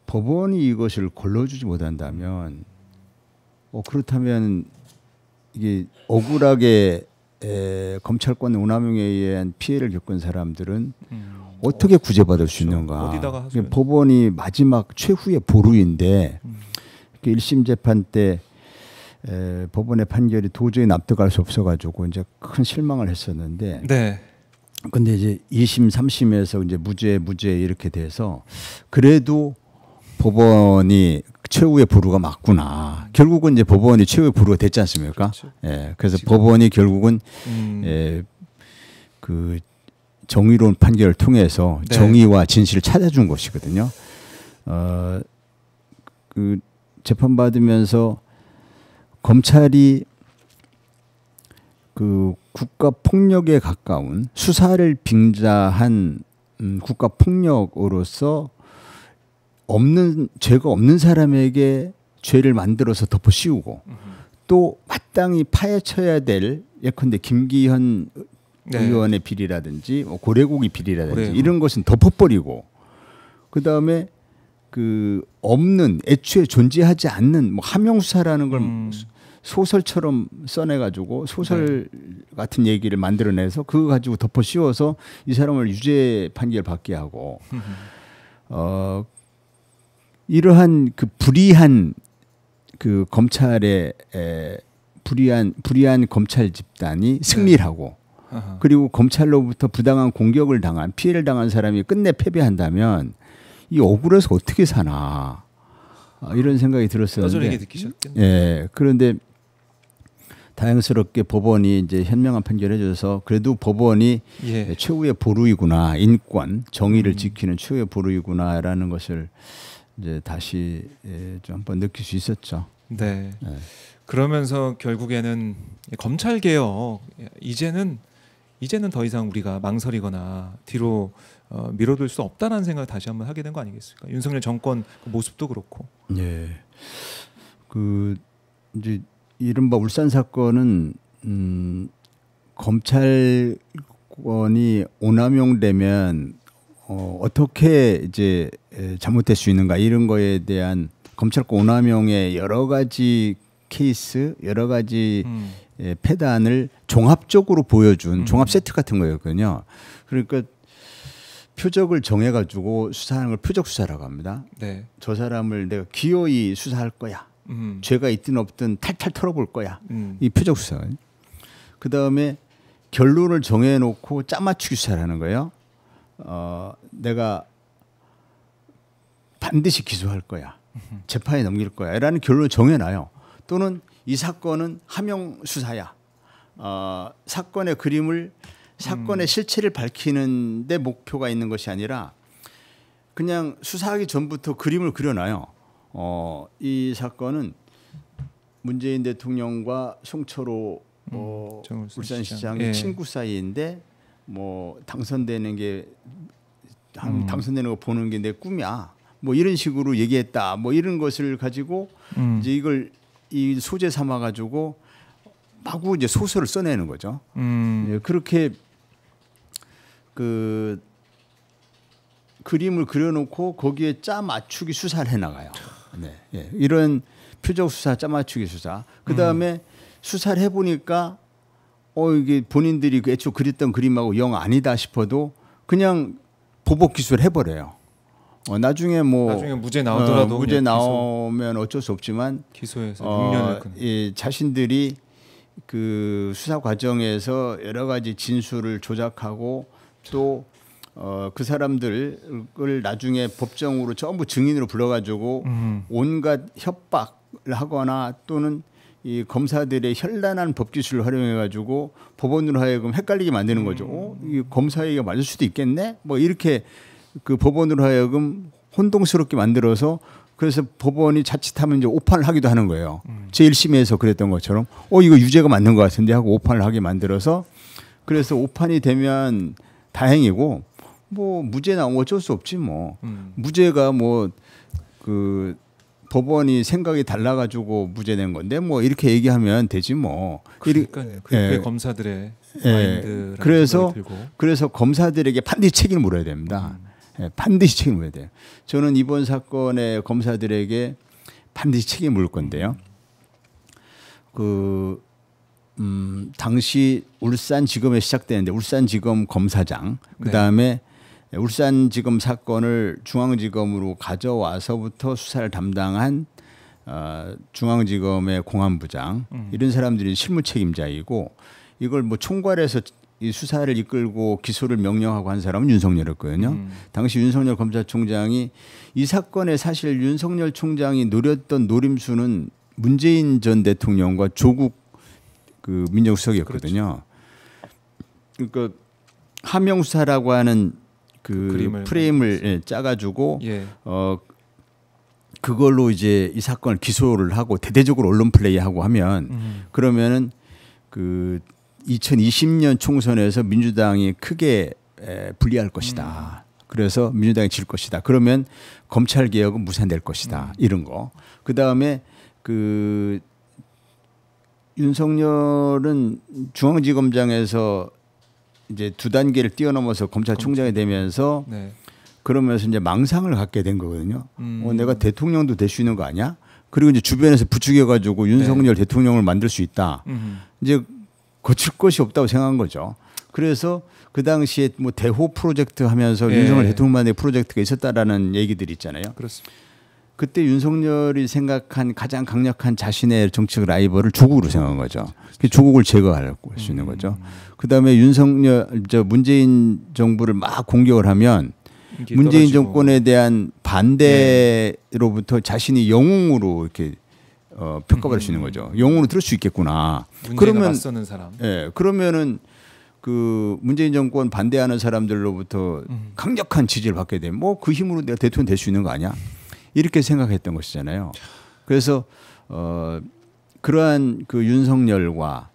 법원이 이것을 걸러주지 못한다면 그렇다면 이게 억울하게 검찰권 운남용에 의한 피해를 겪은 사람들은 어떻게 구제받을 수 있는가? 법원이 마지막 최후의 보루인데 1심 재판 때 법원의 판결이 도저히 납득할 수 없어가지고 이제 큰 실망을 했었는데, 네. 근데 이제 2심, 3심에서 이제 무죄 이렇게 돼서 그래도 법원이 최후의 보루가 맞구나. 결국은 이제 법원이 최후의 보루가 됐지 않습니까? 그렇죠. 그래서 법원이 결국은 그 정의로운 판결을 통해서 네. 정의와 진실을 찾아준 것이거든요. 그 재판 받으면서 검찰이 그 국가 폭력에 가까운 수사를 빙자한 국가 폭력으로서 죄가 없는 사람에게 죄를 만들어서 덮어 씌우고 또 마땅히 파헤쳐야 될 예컨대 김기현 네. 의원의 비리라든지 고래고기 비리라든지 그래요. 이런 것은 덮어버리고 그 다음에 그 없는 애초에 존재하지 않는 뭐 함영수사라는 걸 소설처럼 써내가지고 소설 같은 얘기를 만들어내서 그거 가지고 덮어 씌워서 이 사람을 유죄 판결 받게 하고 이러한 그 불의한 그 검찰의 불의한 검찰 집단이 승리를 하고 그리고 검찰로부터 부당한 공격을 당한 피해를 당한 사람이 끝내 패배한다면 이 억울해서 어떻게 사나 이런 생각이 들었었는데 여전히 느끼셨겠네요. 그런데 다행스럽게 법원이 이제 현명한 판결해줘서 그래도 법원이 최후의 보루이구나 인권 정의를 지키는 최후의 보루이구나라는 것을 이제 다시 좀 한번 느낄 수 있었죠. 네. 그러면서 결국에는 검찰 개혁 이제는 더 이상 우리가 망설이거나 뒤로 미뤄둘 수 없다는 생각을 다시 한번 하게 된 거 아니겠습니까? 윤석열 정권 그 모습도 그렇고. 예. 그 이제 이른바 울산 사건은 검찰권이 오남용되면 어떻게 이제 잘못될 수 있는가 이런 거에 대한 검찰권 오남용의 여러 가지 케이스, 여러 가지 패단을 종합적으로 보여준 종합 세트 같은 거였거든요. 그러니까 표적을 정해가지고 수사하는 걸 표적 수사라고 합니다. 네. 저 사람을 내가 기어이 수사할 거야. 죄가 있든 없든 탈탈 털어볼 거야. 이 표적 수사. 그 다음에 결론을 정해놓고 짜맞추기 수사를 하는 거예요. 내가 반드시 기소할 거야. 재판에 넘길 거야. 라는 결론을 정해놔요. 또는 이 사건은 하명 수사야. 사건의 그림을 사건의 실체를 밝히는 데 목표가 있는 것이 아니라 그냥 수사하기 전부터 그림을 그려놔요. 이 사건은 문재인 대통령과 송철호 울산시장의 친구 사이인데 뭐 당선되는 게 당선되는 거 보는 게 내 꿈이야. 뭐 이런 식으로 얘기했다. 뭐 이런 것을 가지고 이제 이걸 이 소재 삼아 가지고 마구 이제 소설을 써내는 거죠. 예, 그렇게 그 그림을 그려놓고 거기에 짜 맞추기 수사를 해나가요. 네, 예, 이런 표적 수사, 짜 맞추기 수사. 그 다음에 수사를 해보니까 이게 본인들이 애초 그렸던 그림하고 영 아니다 싶어도 그냥 보복 기소를 해버려요. 나중에 무죄 나오더라도 무죄 나오면 어쩔 수 없지만 기소해서 6년을 예, 자신들이 그 수사 과정에서 여러 가지 진술을 조작하고 또 그 사람들을 나중에 법정으로 전부 증인으로 불러가지고 온갖 협박을 하거나 또는 이 검사들의 현란한 법기술을 활용해가지고 법원으로 하여금 헷갈리게 만드는 거죠. 이 검사 얘기가 맞을 수도 있겠네. 뭐 이렇게 그 법원으로 하여금 혼동스럽게 만들어서 그래서 법원이 자칫하면 이제 오판을 하기도 하는 거예요. 제1심에서 그랬던 것처럼 이거 유죄가 맞는 것 같은데 하고 오판을 하게 만들어서 그래서 오판이 되면 다행이고 뭐 무죄 나오면 어쩔 수 없지 뭐. 무죄가 뭐 그 법원이 생각이 달라가지고 무죄 낸 건데 뭐 이렇게 얘기하면 되지 뭐. 그러니까요. 그게 검사들의 마인드라는 그래서 검사들에게 반드시 책임을 물어야 됩니다. 예, 반드시 책임을 물어야 돼요. 저는 이번 사건의 검사들에게 반드시 책임을 물을 건데요. 당시 울산지검에 시작되는데 울산지검 검사장 그다음에 울산지검 사건을 중앙지검으로 가져와서부터 수사를 담당한 중앙지검의 공안부장 이런 사람들이 실무 책임자이고 이걸 뭐 총괄해서 이 수사를 이끌고 기소를 명령하고 한 사람은 윤석열이었거든요. 당시 윤석열 검찰총장이 이 사건에 사실 윤석열 총장이 노렸던 노림수는 문재인 전 대통령과 조국 그 민정수석이었거든요. 그러니까 하명 수사라고 하는 그 프레임을 짜가지고 그걸로 이제 이 사건을 기소를 하고 대대적으로 언론 플레이하고 하면 그러면은 그 2020년 총선에서 민주당이 크게 불리할 것이다. 그래서 민주당이 질 것이다. 그러면 검찰 개혁은 무산될 것이다. 이런 거. 그 다음에 그 윤석열은 중앙지검장에서 이제 두 단계를 뛰어넘어서 검찰총장이 되면서 그러면서 이제 망상을 갖게 된 거거든요. 내가 대통령도 될 수 있는 거 아니야? 그리고 이제 주변에서 부추겨가지고 윤석열 대통령을 만들 수 있다. 이제 거칠 것이 없다고 생각한 거죠. 그래서 그 당시에 뭐 대호 프로젝트 하면서 윤석열 대통령만의 프로젝트가 있었다라는 얘기들이 있잖아요. 그렇습니다. 그때 윤석열이 생각한 가장 강력한 자신의 정치적 라이벌을 조국으로 생각한 거죠. 조국을 제거할 수 있는 거죠. 그다음에 문재인 정부를 막 공격을 하면 문재인 정권에 대한 반대로부터 자신이 영웅으로 이렇게 평가받을 수 있는 거죠. 영웅으로 들을 수 있겠구나. 그러면 맞서는 사람. 그러면은 그 문재인 정권 반대하는 사람들로부터 강력한 지지를 받게 되면 뭐 그 힘으로 내가 대통령 될 수 있는 거 아니야? 이렇게 생각했던 것이잖아요. 그래서 그러한 그 윤석열과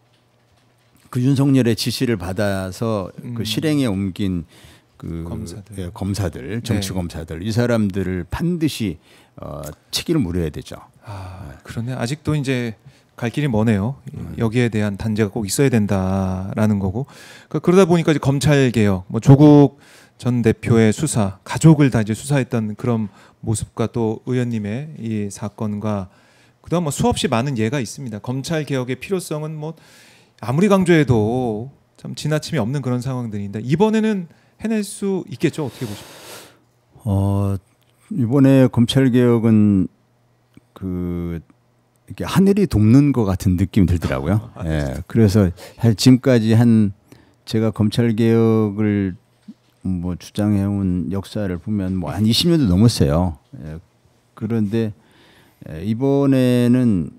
그 윤석열의 지시를 받아서 그 실행에 옮긴 그 검사들, 정치 검사들 이 사람들을 반드시 책임을 물어야 되죠. 그러네. 아직도 이제 갈 길이 머네요. 여기에 대한 단죄가 꼭 있어야 된다라는 거고. 그러다 보니까 이제 검찰 개혁, 뭐 조국 전 대표의 수사, 가족을 다 이제 수사했던 그런 모습과 또 의원님의 이 사건과 그다음 뭐 수없이 많은 예가 있습니다. 검찰 개혁의 필요성은 뭐 아무리 강조해도 참 지나침이 없는 그런 상황들인데 이번에는 해낼 수 있겠죠? 어떻게 보십니까? 이번에 검찰 개혁은 이렇게 하늘이 돕는 것 같은 느낌이 들더라고요. 예. 그래서 사실 지금까지 제가 검찰 개혁을 뭐 주장해온 역사를 보면 뭐 한 20년도 넘었어요. 예. 그런데 이번에는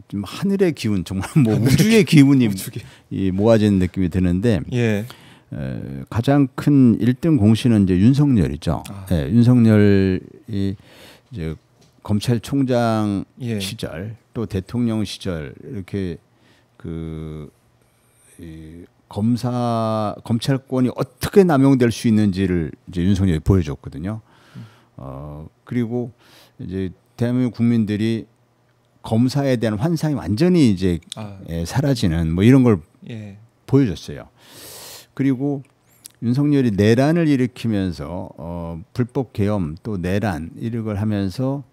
좀 하늘의 기운, 정말 뭐 우주의 기운이 모아지는 느낌이 드는데 예. 가장 큰 1등 공신은 이제 윤석열이죠. 예. 윤석열이 이제 검찰총장 예. 시절 또 대통령 시절 이렇게 검찰권이 어떻게 남용될 수 있는지를 이제 윤석열이 보여줬거든요. 그리고 이제 대한민국 국민들이 검사에 대한 환상이 완전히 이제 사라지는 뭐 이런 걸 예. 보여줬어요. 그리고 윤석열이 내란을 일으키면서 불법 계엄 또 내란 이런 걸 하면서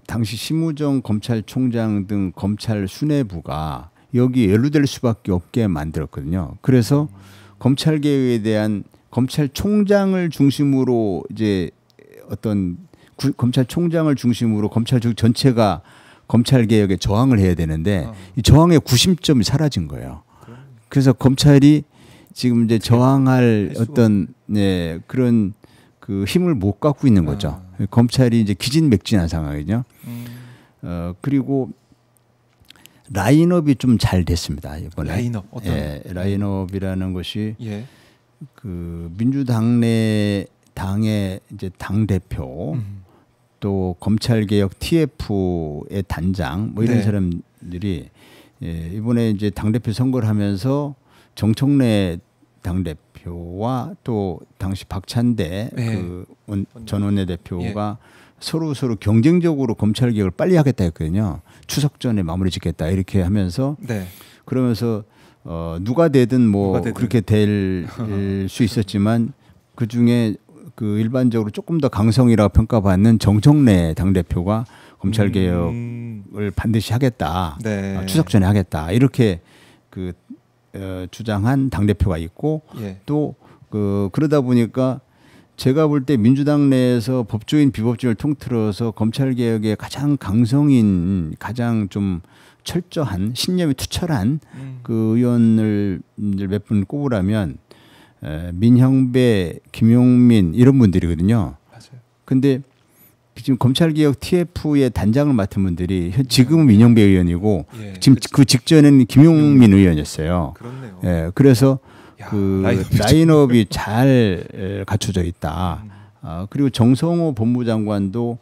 당시 심우정 검찰총장 등 검찰 수뇌부가 여기 연루될 수밖에 없게 만들었거든요. 그래서 검찰 개혁에 대한 검찰총장을 중심으로 이제 어떤 검찰총장을 중심으로 검찰 전체가 검찰 개혁에 저항을 해야 되는데 이 저항의 구심점이 사라진 거예요. 그래서 검찰이 지금 이제 저항할 어떤 네, 그런 힘을 못 갖고 있는 거죠. 검찰이 이제 기진맥진한 상황이죠. 그리고 라인업이 좀 잘 됐습니다 이번에. 라인업 어떤? 예, 라인업이라는 것이 예. 민주당 내 당의 이제 당 대표 또 검찰개혁 TF의 단장 뭐 이런 네. 사람들이 예, 이번에 이제 당 대표 선거를 하면서 정청래 당 대표와 또 당시 박찬대 네. 전 원내대표가 예. 서로 경쟁적으로 검찰 개혁을 빨리 하겠다 했거든요. 추석 전에 마무리 짓겠다 이렇게 하면서 네. 그러면서 누가 되든 그렇게 될 수 있었지만 그 중에 일반적으로 조금 더 강성이라고 평가받는 정청래 당 대표가 검찰 개혁을 반드시 하겠다. 네. 추석 전에 하겠다 이렇게 주장한 당 대표가 있고 예. 또 그러다 보니까. 제가 볼 때 민주당 내에서 법조인 비법조인을 통틀어서 검찰개혁에 가장 강성인 가장 좀 철저한 신념이 투철한 의원을 몇 분 꼽으라면 민형배, 김용민 이런 분들이거든요. 맞아요. 근데 지금 검찰개혁 TF의 단장을 맡은 분들이 지금은 민형배 의원이고 예, 지금 그 직전에는 김용민 의원이었어요. 그렇네요. 예, 그래서 라인업이 잘 갖춰져 있다. 그리고 정성호 법무장관도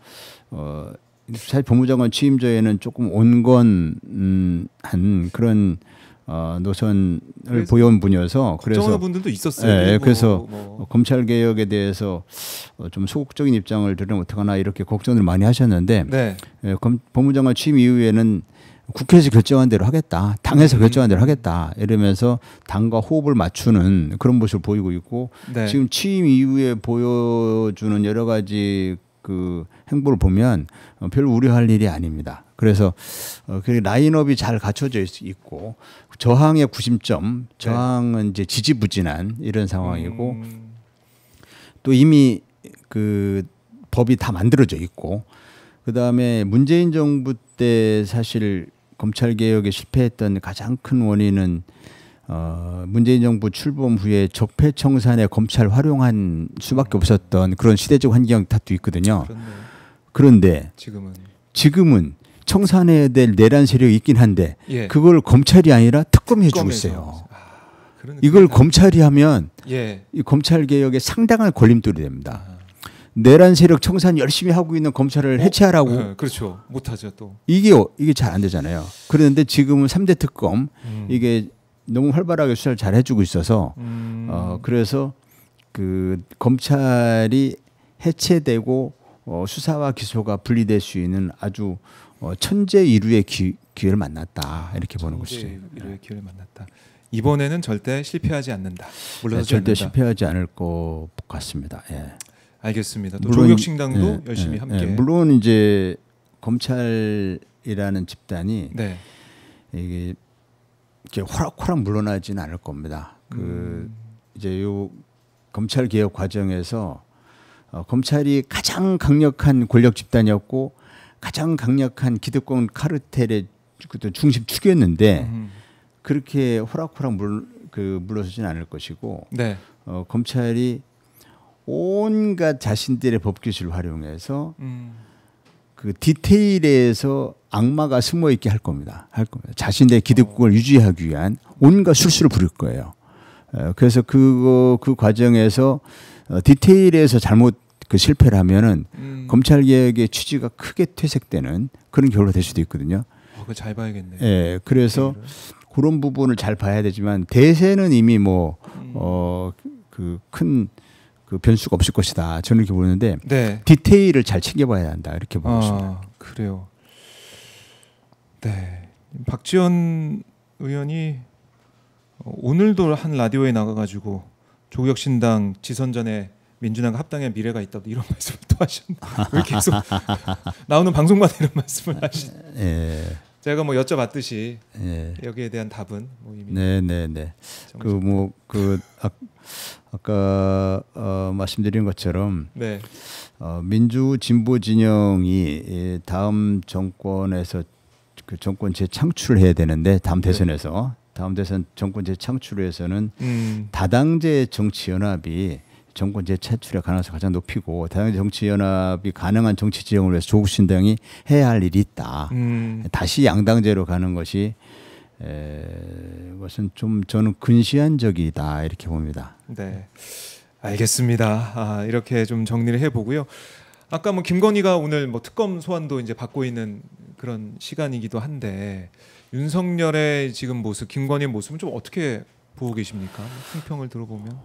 사실 법무장관 취임 전에는 조금 온건한 그런 노선을 보여온 분이어서 그래서 분들도 있었어요. 네, 그래서 검찰 개혁에 대해서 좀 소극적인 입장을 들으면 어떡하나 이렇게 걱정을 많이 하셨는데 네. 법무장관 취임 이후에는 국회에서 결정한 대로 하겠다. 당에서 결정한 대로 하겠다. 이러면서 당과 호흡을 맞추는 그런 모습을 보이고 있고 네. 지금 취임 이후에 보여주는 여러 가지 행보를 보면 별로 우려할 일이 아닙니다. 그래서 라인업이 잘 갖춰져 있고 저항의 구심점, 저항은 이제 지지부진한 이런 상황이고 또 이미 법이 다 만들어져 있고 그다음에 문재인 정부 때 사실 검찰 개혁에 실패했던 가장 큰 원인은 문재인 정부 출범 후에 적폐청산에 검찰 활용한 수밖에 없었던 그런 시대적 환경 탓도 있거든요. 그런데 지금은 청산해야 될 내란 세력이 있긴 한데 예. 그걸 검찰이 아니라 특검이 해주고 있어요. 이걸 검찰이 하면 예. 이 검찰 개혁에 상당한 걸림돌이 됩니다. 내란 세력 청산 열심히 하고 있는 검찰을 해체하라고. 네, 그렇죠. 못하죠 또. 이게 잘 안 되잖아요. 그런데 지금은 3대 특검 이게 너무 활발하게 수사를 잘 해주고 있어서 그래서 검찰이 해체되고 수사와 기소가 분리될 수 있는 아주 천재 이루의 기회를 만났다 이렇게 보는 것이죠. 천재 이루의 기회를 만났다. 이번에는 절대 실패하지 않는다. 물러서지 절대 않는다. 실패하지 않을 것 같습니다. 예. 알겠습니다. 또 조국혁신당도 열심히 함께. 물론 이제 검찰이라는 집단이 이게 이렇게 호락호락 물러나지는 않을 겁니다. 이제 검찰 개혁 과정에서 검찰이 가장 강력한 권력 집단이었고 가장 강력한 기득권 카르텔의 중심 축이었는데 그렇게 호락호락 물러서지는 않을 것이고 네. 검찰이 온갖 자신들의 법기술을 활용해서 그 디테일에서 악마가 숨어 있게 할 겁니다. 자신의 기득권을 유지하기 위한 온갖 술수를 부릴 거예요. 그래서 그 과정에서 디테일에서 잘못 실패를 하면은 검찰 개혁의 취지가 크게 퇴색되는 그런 결과가 될 수도 있거든요. 그거 잘 봐야겠네요. 예, 그래서 그런 부분을 잘 봐야 되지만 대세는 이미 큰 변수가 없을 것이다. 저는 이렇게 보는데 네. 디테일을 잘 챙겨봐야 한다. 이렇게 보고 있습니다. 그래요. 네, 박지원 의원이 오늘도 한 라디오에 나가가지고 조국혁신당 지선 전에 민주당과 합당의 미래가 있다 이런 말씀을 또 하셨네. 왜 계속 나오는 방송마다 이런 말씀을 하시죠? 예. 제가 뭐 여쭤봤듯이 예. 여기에 대한 답은 뭐 이미 네네네. 아까 말씀드린 것처럼 네. 민주 진보 진영이 다음 정권에서 그 정권 재창출을 해야 되는데 다음 대선에서 다음 대선 정권 재창출을 해서는 다당제 정치 연합이 정권 재창출의 가능성이 가장 높이고 다당제 정치 연합이 가능한 정치 지형을 위해서 조국 신당이 해야 할 일이 있다. 다시 양당제로 가는 것이 것은 좀 저는 근시안적이다 이렇게 봅니다. 네, 알겠습니다. 이렇게 좀 정리를 해보고요. 아까 뭐 김건희가 오늘 뭐 특검 소환도 이제 받고 있는 그런 시간이기도 한데 윤석열의 지금 모습, 김건희의 모습은 좀 어떻게 보고 계십니까? 총평을 들어보면.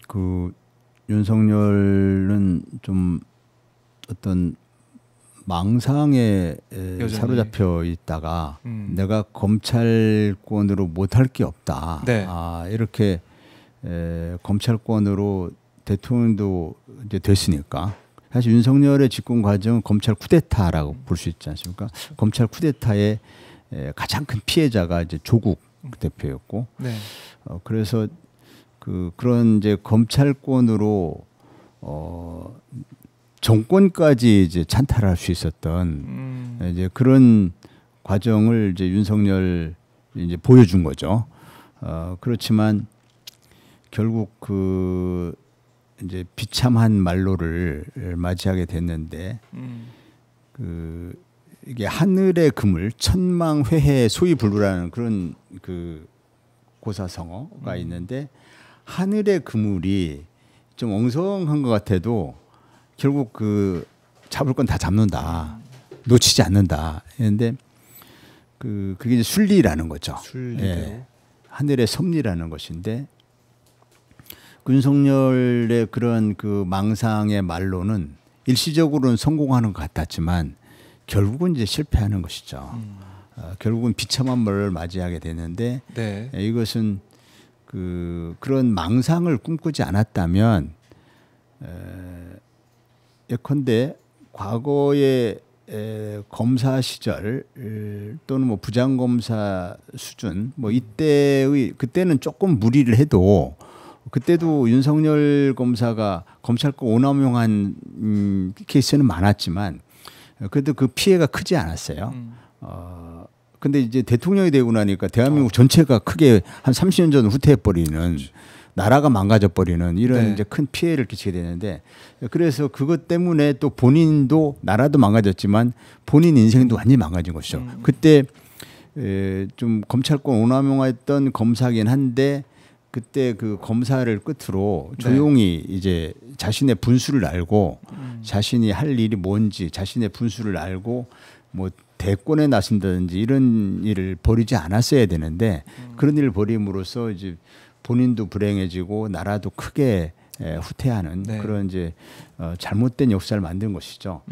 그 윤석열은 좀 어떤 망상에 사로잡혀 있다가 내가 검찰권으로 못할 게 없다. 네. 이렇게 검찰권으로 대통령도 이제 됐으니까 사실 윤석열의 집권 과정은 검찰 쿠데타라고 볼 수 있지 않습니까? 검찰 쿠데타의 가장 큰 피해자가 이제 조국 대표였고, 네. 그래서 그런 이제 검찰권으로 정권까지 이제 찬탈할 수 있었던 이제 그런 과정을 이제 윤석열 이제 보여준 거죠. 그렇지만 결국 이제 비참한 말로를 맞이하게 됐는데 이게 하늘의 그물 천망회해 소위불루라는 그런 고사성어가 있는데 하늘의 그물이 좀 엉성한 것 같아도 결국 잡을 건 다 잡는다. 놓치지 않는다. 그런데 그게 이제 순리라는 거죠. 예. 하늘의 섭리라는 것인데 윤석열의 그런 망상의 말로는 일시적으로는 성공하는 것 같았지만 결국은 이제 실패하는 것이죠. 결국은 비참한 말을 맞이하게 되는데 네. 이것은 그런 망상을 꿈꾸지 않았다면 예컨대 과거의 검사 시절 또는 뭐 부장검사 수준 뭐 그때는 조금 무리를 해도 그때도 윤석열 검사가 검찰권 오남용한 케이스는 많았지만 그래도 그 피해가 크지 않았어요. 근데 이제 대통령이 되고 나니까 대한민국 전체가 크게 한 30년 전 후퇴해버리는 나라가 망가져버리는 이런 이제 큰 피해를 끼치게 되는데 그래서 그것 때문에 또 본인도 나라도 망가졌지만 본인 인생도 완전히 망가진 것이죠. 그때 좀 검찰권 오남용했던 검사긴 한데 그때 그 검사를 끝으로 조용히 이제 자신의 분수를 알고 자신이 할 일이 뭔지 자신의 분수를 알고 뭐 대권에 나선다든지 이런 일을 벌이지 않았어야 되는데 그런 일을 벌임으로써 이제 본인도 불행해지고 나라도 크게 후퇴하는 그런 이제 잘못된 역사를 만든 것이죠.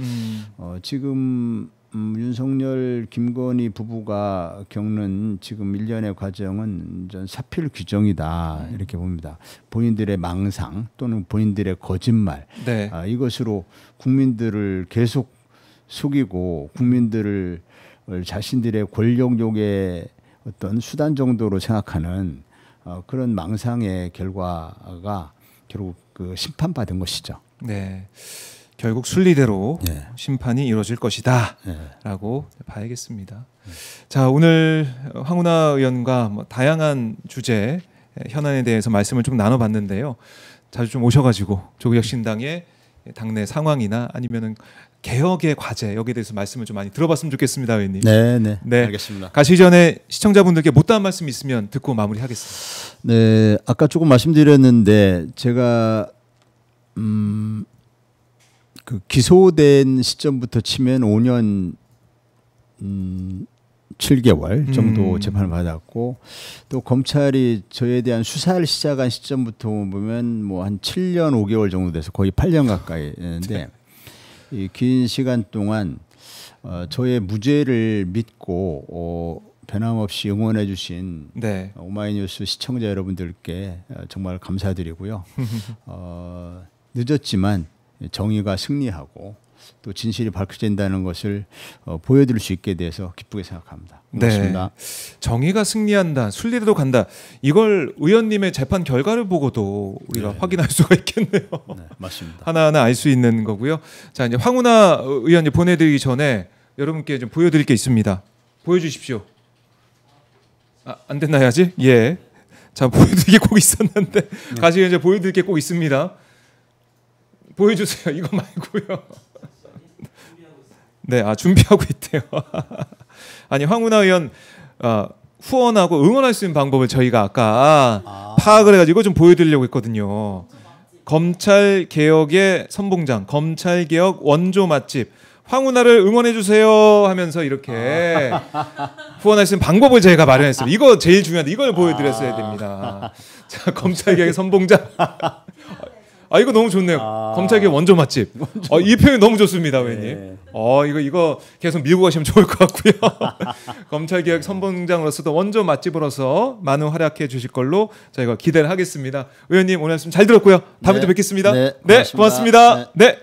지금 윤석열, 김건희 부부가 겪는 지금 일련의 과정은 전 사필 규정이다 이렇게 봅니다. 본인들의 망상 또는 본인들의 거짓말 이것으로 국민들을 계속 속이고 국민들을 자신들의 권력욕의 어떤 수단 정도로 생각하는 그런 망상의 결과가 결국 그 심판받은 것이죠. 네, 결국 순리대로 네. 심판이 이루어질 것이다라고 네. 봐야겠습니다. 자, 오늘 황운하 의원과 뭐 다양한 주제 현안에 대해서 말씀을 좀 나눠봤는데요. 자주 좀 오셔가지고 조국혁신당의 당내 상황이나 아니면은 개혁의 과제 여기에 대해서 말씀을 좀 많이 들어봤으면 좋겠습니다, 의원님. 네. 네, 알겠습니다. 가시기 전에 시청자분들께 못다한 말씀 있으면 듣고 마무리하겠습니다. 네, 아까 조금 말씀드렸는데 제가 그 기소된 시점부터 치면 5년 7개월 정도 재판을 받았고 또 검찰이 저에 대한 수사를 시작한 시점부터 보면 뭐 한 7년 5개월 정도 돼서 거의 8년 가까이 했는데 이 긴 시간 동안 저의 무죄를 믿고 변함없이 응원해 주신 네. 오마이뉴스 시청자 여러분들께 정말 감사드리고요. 늦었지만 정의가 승리하고 또 진실이 밝혀진다는 것을 보여드릴 수 있게 돼서 기쁘게 생각합니다. 고맙습니다. 네. 정의가 승리한다, 순리대로 간다. 이걸 의원님의 재판 결과를 보고도 우리가 네. 확인할 수가 있겠네요. 네, 맞습니다. 하나하나 알 수 있는 거고요. 자, 이제 황운하 의원님 보내드리기 전에 여러분께 좀 보여드릴 게 있습니다. 보여주십시오. 안 됐나요 아직? 예. 자, 보여드릴 게 꼭 있었는데 가시면 이제 보여드릴 게 꼭 있습니다. 보여주세요. 이거 말고요. 네, 준비하고 있대요. 아니, 황운하 의원 후원하고 응원할 수 있는 방법을 저희가 아까 파악을 해가지고 좀 보여드리려고 했거든요. 검찰 개혁의 선봉장, 검찰 개혁 원조 맛집. 황운하를 응원해 주세요 하면서 이렇게 후원할 수 있는 방법을 저희가 마련했어요. 이거 제일 중요한데 이걸 보여드렸어야 됩니다. 자, 검찰 개혁의 선봉장. 이거 너무 좋네요. 검찰개혁 원조 맛집. 이 표현 너무 좋습니다, 의원님. 이거 계속 밀고 가시면 좋을 것 같고요. 검찰개혁 선봉장으로서도 원조 맛집으로서 많은 활약해 주실 걸로 저희가 기대를 하겠습니다. 의원님 오늘 말씀 잘 들었고요. 다음에 또 뵙겠습니다. 네, 고맙습니다. 네. 네.